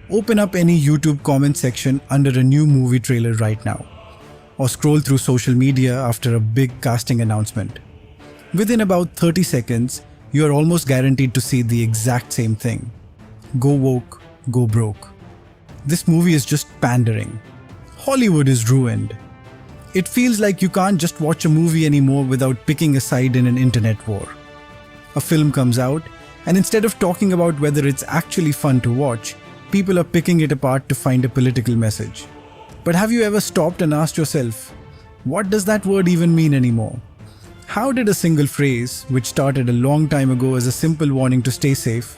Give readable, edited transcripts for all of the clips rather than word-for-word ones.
Open up any YouTube comment section under a new movie trailer right now, or scroll through social media after a big casting announcement. Within about 30 seconds, you are almost guaranteed to see the exact same thing. Go woke, go broke. This movie is just pandering. Hollywood is ruined. It feels like you can't just watch a movie anymore without picking a side in an internet war. A film comes out, and instead of talking about whether it's actually fun to watch, people are picking it apart to find a political message. But have you ever stopped and asked yourself, what does that word even mean anymore? How did a single phrase, which started a long time ago as a simple warning to stay safe,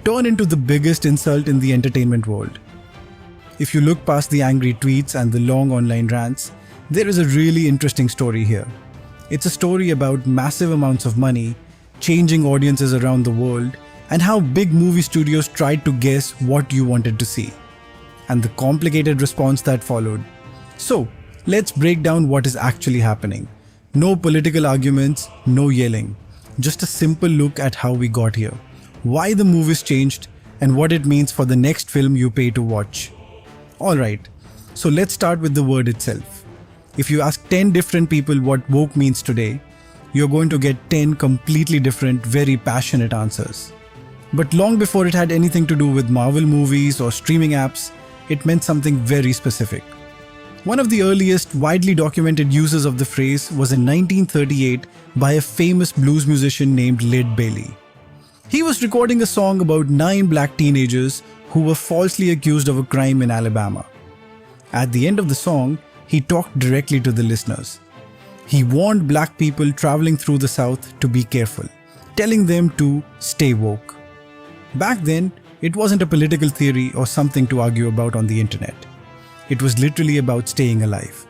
turn into the biggest insult in the entertainment world? If you look past the angry tweets and the long online rants, there is a really interesting story here. It's a story about massive amounts of money, changing audiences around the world, and how big movie studios tried to guess what you wanted to see, and the complicated response that followed. So, let's break down what is actually happening. No political arguments, no yelling. Just a simple look at how we got here, why the movies changed, and what it means for the next film you pay to watch. Alright, so let's start with the word itself. If you ask 10 different people what woke means today, you're going to get 10 completely different, very passionate answers. But long before it had anything to do with Marvel movies or streaming apps, it meant something very specific. One of the earliest widely documented uses of the phrase was in 1938 by a famous blues musician named Led Bailey. He was recording a song about 9 black teenagers who were falsely accused of a crime in Alabama. At the end of the song, he talked directly to the listeners. He warned black people traveling through the South to be careful, telling them to stay woke. Back then, it wasn't a political theory or something to argue about on the internet. It was literally about staying alive.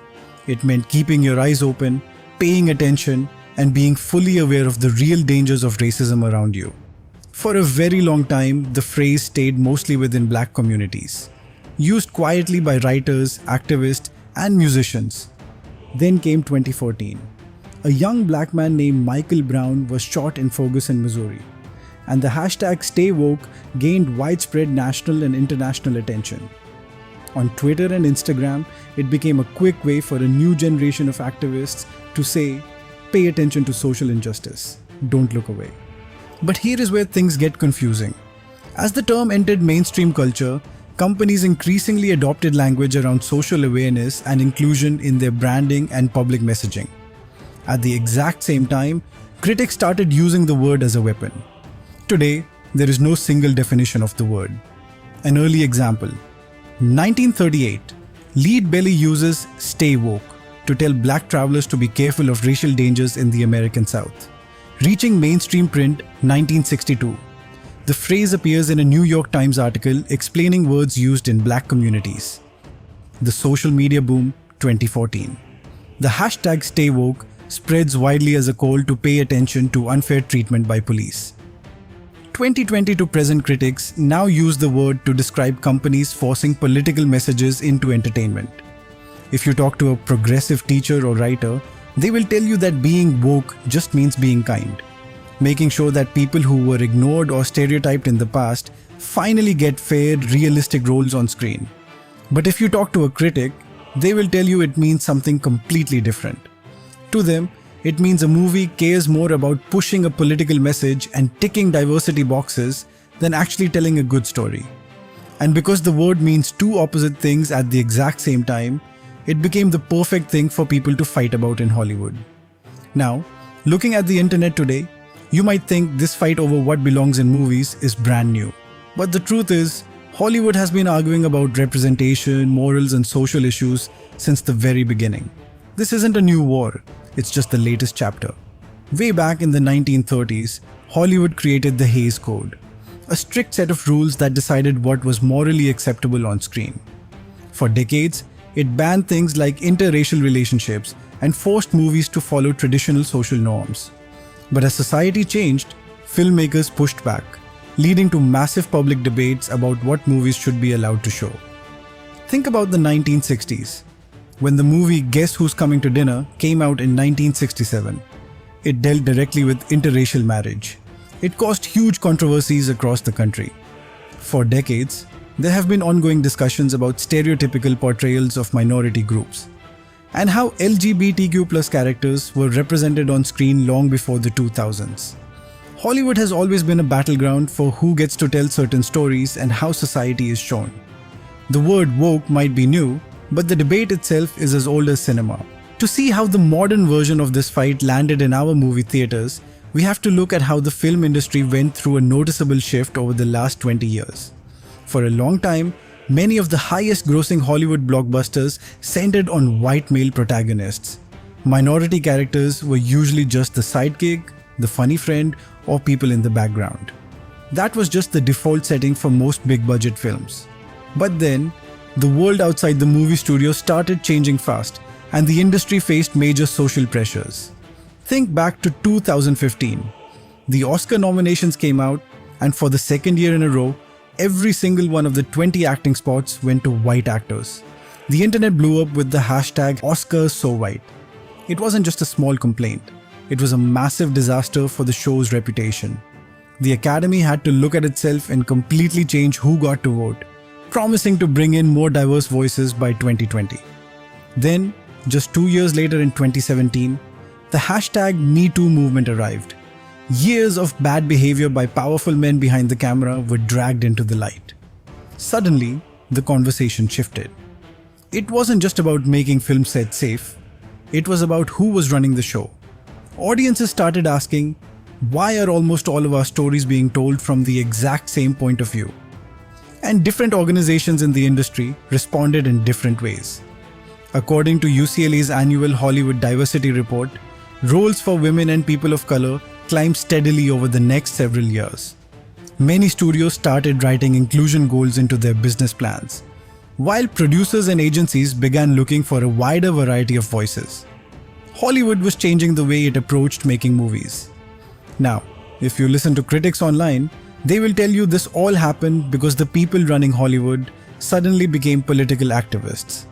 It meant keeping your eyes open, paying attention, and being fully aware of the real dangers of racism around you. For a very long time, the phrase stayed mostly within black communities, used quietly by writers, activists, and musicians. Then came 2014. A young black man named Michael Brown was shot in Ferguson, Missouri, and the hashtag #StayWoke gained widespread national and international attention. On Twitter and Instagram, it became a quick way for a new generation of activists to say, pay attention to social injustice, don't look away. But here is where things get confusing. As the term entered mainstream culture, companies increasingly adopted language around social awareness and inclusion in their branding and public messaging. At the exact same time, critics started using the word as a weapon. Today, there is no single definition of the word. An early example. 1938, Led Bailey uses "stay woke" to tell black travelers to be careful of racial dangers in the American South. Reaching mainstream print 1962. The phrase appears in a New York Times article explaining words used in black communities. The social media boom 2014. The hashtag #StayWoke spreads widely as a call to pay attention to unfair treatment by police. 2020 to present critics now use the word to describe companies forcing political messages into entertainment. If you talk to a progressive teacher or writer, they will tell you that being woke just means being kind, making sure that people who were ignored or stereotyped in the past finally get fair, realistic roles on screen. But if you talk to a critic, they will tell you it means something completely different. To them, it means a movie cares more about pushing a political message and ticking diversity boxes than actually telling a good story. And because the word means two opposite things at the exact same time, it became the perfect thing for people to fight about in Hollywood. Now, looking at the internet today, you might think this fight over what belongs in movies is brand new. But the truth is, Hollywood has been arguing about representation, morals, and social issues since the very beginning. This isn't a new war. It's just the latest chapter. Way back in the 1930s, Hollywood created the Hays Code, a strict set of rules that decided what was morally acceptable on screen. For decades, it banned things like interracial relationships and forced movies to follow traditional social norms. But as society changed, filmmakers pushed back, leading to massive public debates about what movies should be allowed to show. Think about the 1960s. When the movie Guess Who's Coming to Dinner came out in 1967, it dealt directly with interracial marriage. It caused huge controversies across the country. For decades, there have been ongoing discussions about stereotypical portrayals of minority groups and how LGBTQ+ characters were represented on screen long before the 2000s. Hollywood has always been a battleground for who gets to tell certain stories and how society is shown. The word woke might be new, but the debate itself is as old as cinema. To see how the modern version of this fight landed in our movie theaters, we have to look at how the film industry went through a noticeable shift over the last 20 years. For a long time, many of the highest grossing Hollywood blockbusters centered on white male protagonists. Minority characters were usually just the sidekick, the funny friend, or people in the background. That was just the default setting for most big budget films. But then, the world outside the movie studio started changing fast, and the industry faced major social pressures. Think back to 2015. The Oscar nominations came out, and for the second year in a row, every single one of the 20 acting spots went to white actors. The internet blew up with the hashtag #OscarsSoWhite. It wasn't just a small complaint. It was a massive disaster for the show's reputation. The Academy had to look at itself and completely change who got to vote, promising to bring in more diverse voices by 2020. Then, just 2 years later in 2017, the hashtag #MeToo movement arrived. Years of bad behavior by powerful men behind the camera were dragged into the light. Suddenly, the conversation shifted. It wasn't just about making film sets safe. It was about who was running the show. Audiences started asking, why are almost all of our stories being told from the exact same point of view? And different organizations in the industry responded in different ways. According to UCLA's annual Hollywood Diversity Report, roles for women and people of color climbed steadily over the next several years. Many studios started writing inclusion goals into their business plans, while producers and agencies began looking for a wider variety of voices. Hollywood was changing the way it approached making movies. Now, if you listen to critics online, they will tell you this all happened because the people running Hollywood suddenly became political activists.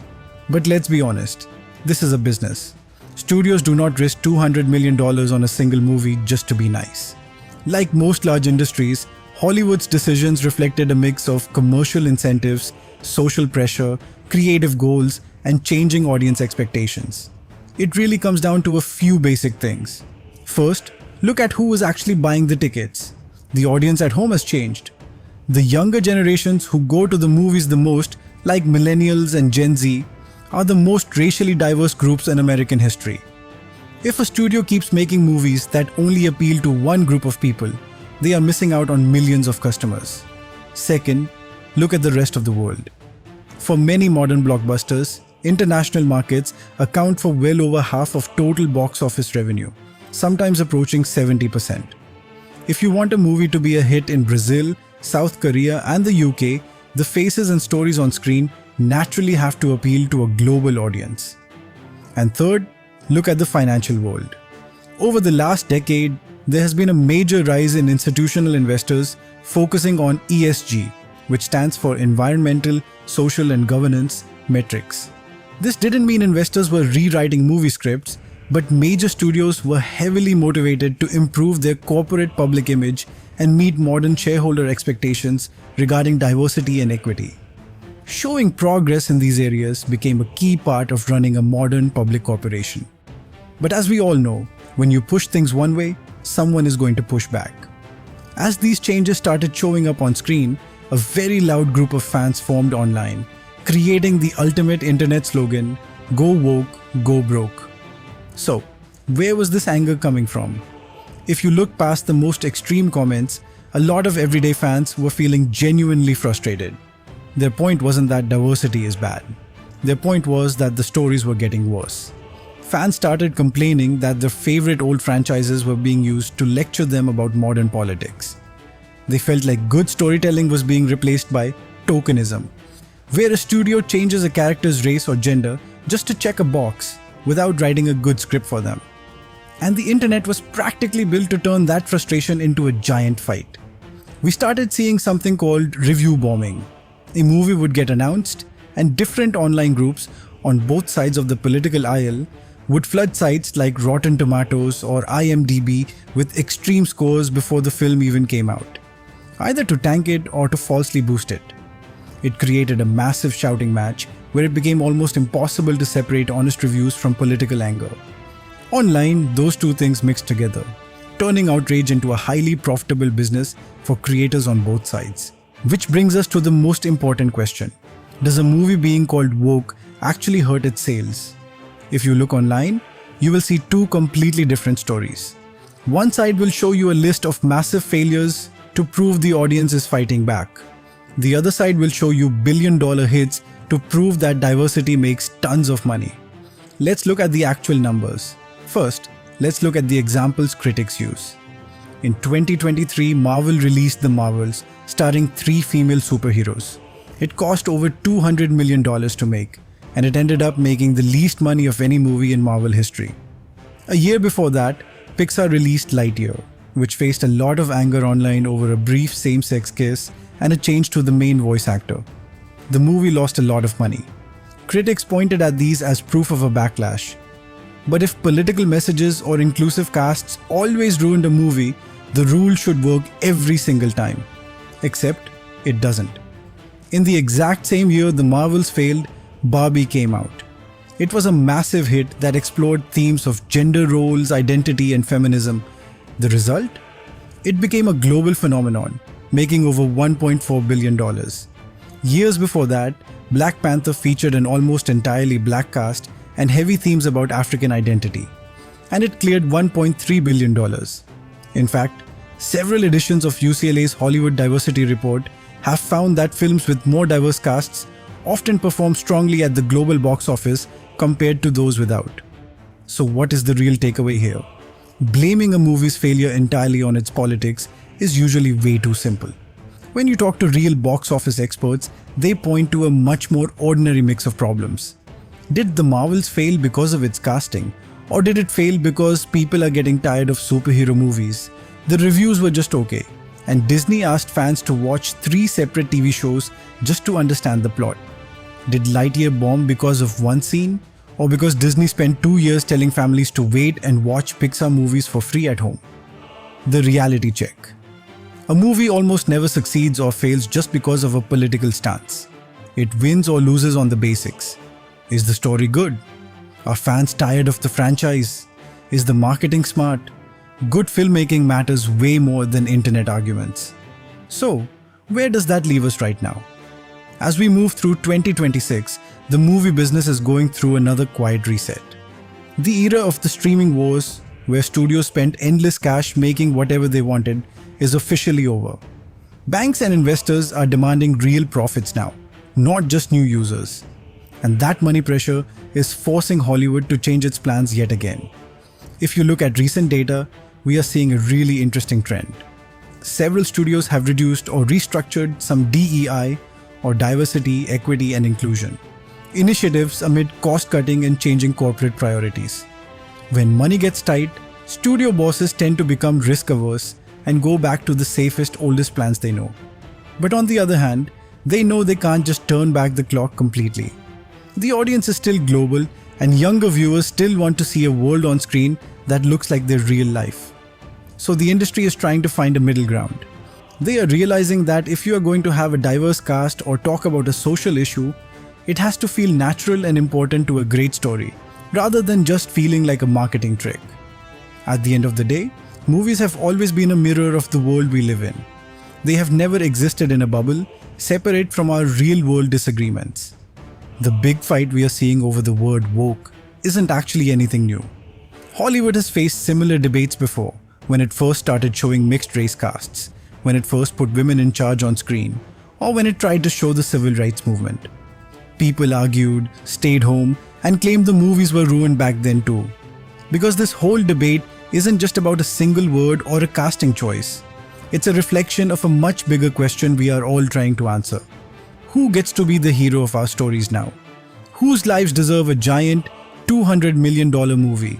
But let's be honest, this is a business. Studios do not risk $200 million on a single movie just to be nice. Like most large industries, Hollywood's decisions reflected a mix of commercial incentives, social pressure, creative goals, and changing audience expectations. It really comes down to a few basic things. First, look at who was actually buying the tickets. The audience at home has changed. The younger generations who go to the movies the most, like millennials and Gen Z, are the most racially diverse groups in American history. If a studio keeps making movies that only appeal to one group of people, they are missing out on millions of customers. Second, look at the rest of the world. For many modern blockbusters, international markets account for well over half of total box office revenue, sometimes approaching 70%. If you want a movie to be a hit in Brazil, South Korea, and the UK, the faces and stories on screen naturally have to appeal to a global audience. And third, look at the financial world. Over the last decade, there has been a major rise in institutional investors focusing on ESG, which stands for Environmental, Social and Governance metrics. This didn't mean investors were rewriting movie scripts, but major studios were heavily motivated to improve their corporate public image and meet modern shareholder expectations regarding diversity and equity. Showing progress in these areas became a key part of running a modern public corporation. But as we all know, when you push things one way, someone is going to push back. As these changes started showing up on screen, a very loud group of fans formed online, creating the ultimate internet slogan, "Go woke, go broke." So, where was this anger coming from? If you look past the most extreme comments, a lot of everyday fans were feeling genuinely frustrated. Their point wasn't that diversity is bad. Their point was that the stories were getting worse. Fans started complaining that their favorite old franchises were being used to lecture them about modern politics. They felt like good storytelling was being replaced by tokenism, where a studio changes a character's race or gender just to check a box without writing a good script for them. And the internet was practically built to turn that frustration into a giant fight. We started seeing something called review bombing. A movie would get announced, and different online groups on both sides of the political aisle would flood sites like Rotten Tomatoes or IMDb with extreme scores before the film even came out, either to tank it or to falsely boost it. It created a massive shouting match where it became almost impossible to separate honest reviews from political anger. Online, those two things mixed together, turning outrage into a highly profitable business for creators on both sides. Which brings us to the most important question. Does a movie being called woke actually hurt its sales? If you look online, you will see two completely different stories. One side will show you a list of massive failures to prove the audience is fighting back. The other side will show you billion-dollar hits to prove that diversity makes tons of money. Let's look at the actual numbers. First, let's look at the examples critics use. In 2023, Marvel released The Marvels, starring 3 female superheroes. It cost over $200 million to make, and it ended up making the least money of any movie in Marvel history. A year before that, Pixar released Lightyear, which faced a lot of anger online over a brief same-sex kiss and a change to the main voice actor. The movie lost a lot of money. Critics pointed at these as proof of a backlash. But if political messages or inclusive casts always ruined a movie, the rule should work every single time. Except, it doesn't. In the exact same year the Marvels failed, Barbie came out. It was a massive hit that explored themes of gender roles, identity, and feminism. The result? It became a global phenomenon, making over $1.4 billion. Years before that, Black Panther featured an almost entirely black cast and heavy themes about African identity, and it cleared $1.3 billion. In fact, several editions of UCLA's Hollywood Diversity Report have found that films with more diverse casts often perform strongly at the global box office compared to those without. So what is the real takeaway here? Blaming a movie's failure entirely on its politics is usually way too simple. When you talk to real box office experts, they point to a much more ordinary mix of problems. Did The Marvels fail because of its casting? Or did it fail because people are getting tired of superhero movies? The reviews were just okay, and Disney asked fans to watch 3 separate TV shows just to understand the plot. Did Lightyear bomb because of one scene? Or because Disney spent 2 years telling families to wait and watch Pixar movies for free at home? The reality check. A movie almost never succeeds or fails just because of a political stance. It wins or loses on the basics. Is the story good? Are fans tired of the franchise? Is the marketing smart? Good filmmaking matters way more than internet arguments. So, where does that leave us right now? As we move through 2026, the movie business is going through another quiet reset. The era of the streaming wars, where studios spent endless cash making whatever they wanted, is officially over. Banks and investors are demanding real profits now, not just new users. And that money pressure is forcing Hollywood to change its plans yet again. If you look at recent data, we are seeing a really interesting trend. Several studios have reduced or restructured some DEI, or diversity, equity, and inclusion initiatives amid cost-cutting and changing corporate priorities. When money gets tight, studio bosses tend to become risk-averse and go back to the safest, oldest plans they know. But on the other hand, they know they can't just turn back the clock completely. The audience is still global, and younger viewers still want to see a world on screen that looks like their real life. So the industry is trying to find a middle ground. They are realizing that if you are going to have a diverse cast or talk about a social issue, it has to feel natural and important to a great story, rather than just feeling like a marketing trick. At the end of the day, movies have always been a mirror of the world we live in. They have never existed in a bubble, separate from our real-world disagreements. The big fight we are seeing over the word woke isn't actually anything new. Hollywood has faced similar debates before, when it first started showing mixed-race casts, when it first put women in charge on screen, or when it tried to show the civil rights movement. People argued, stayed home, and claimed the movies were ruined back then too. Because this whole debate isn't just about a single word or a casting choice. It's a reflection of a much bigger question we are all trying to answer. Who gets to be the hero of our stories now? Whose lives deserve a giant $200 million movie?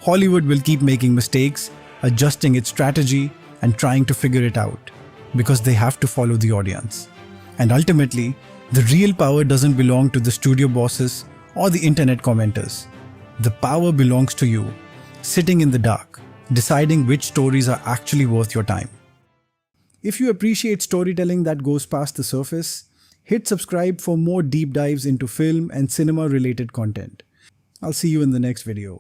Hollywood will keep making mistakes, adjusting its strategy, and trying to figure it out, because they have to follow the audience. And ultimately, the real power doesn't belong to the studio bosses or the internet commenters. The power belongs to you, sitting in the dark, deciding which stories are actually worth your time. If you appreciate storytelling that goes past the surface, Hit subscribe for more deep dives into film and cinema related content. I'll see you in the next video.